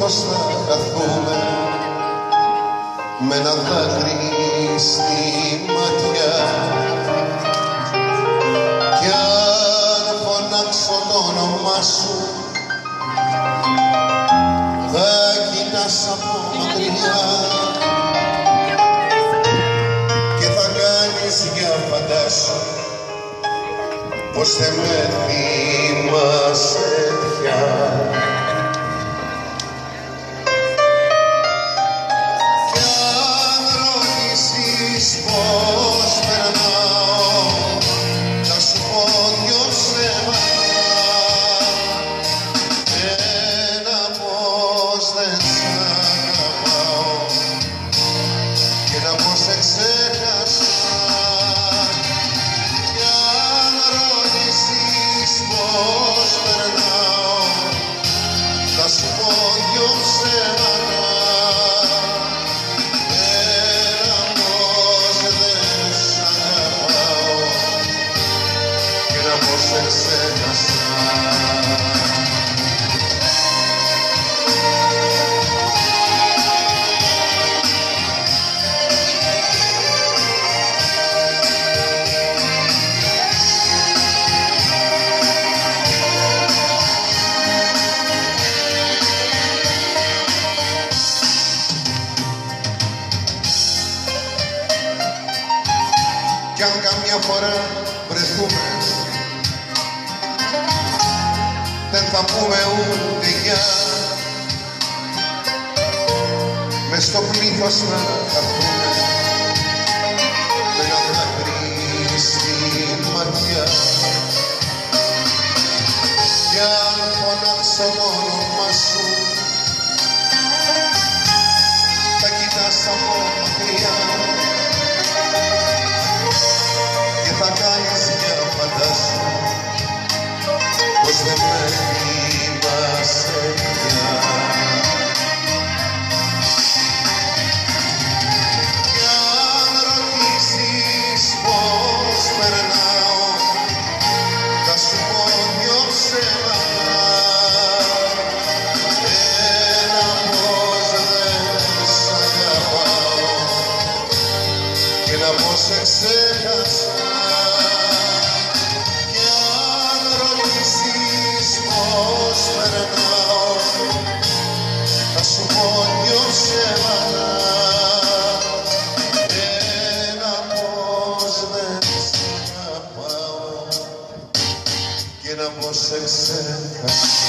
πλήθος θα καθούμε με ένα δάκρυ στη ματιά κι αν φωνάξω το όνομά σου θα κοιτάς από μακριά και θα κάνεις για φαντάσου πως δεν με θυμάσαι πια. Κι αν ρωτήσεις πως περνάω θα σου πω δυο ψέματα. Ένα πως δεν σ' αγαπάω και ένα πως σε ξέχασα. Πώς περνάω θα σου πω δυο ψέματα. Ένα πως δεν σ' αγαπάω και ένα πως σε ξέχασα. Κι αν καμιά φορά βρεθούμε δεν θα πούμε ούτε γεια, μες στο πλήθος να καθούμε με ένα δάκρυ στη ματιά κι αν φωνάξω το όνομά σου θα κοιτάς από μακριά και θα κάνεις μια φαντάσου πως δεν με θυμάσαι πια. Κι αν ρωτήσεις πως περνάω θα σου πω δυο ψέματα. Ένα πως δεν σ' αγαπάω και ένα πως σε ξέχασα. Κι αν ρωτήσεις πως περνάω θα σου πω δυο ψέματα. Ένα πως δεν σ' αγαπάω και ένα πως σε ξέχασα.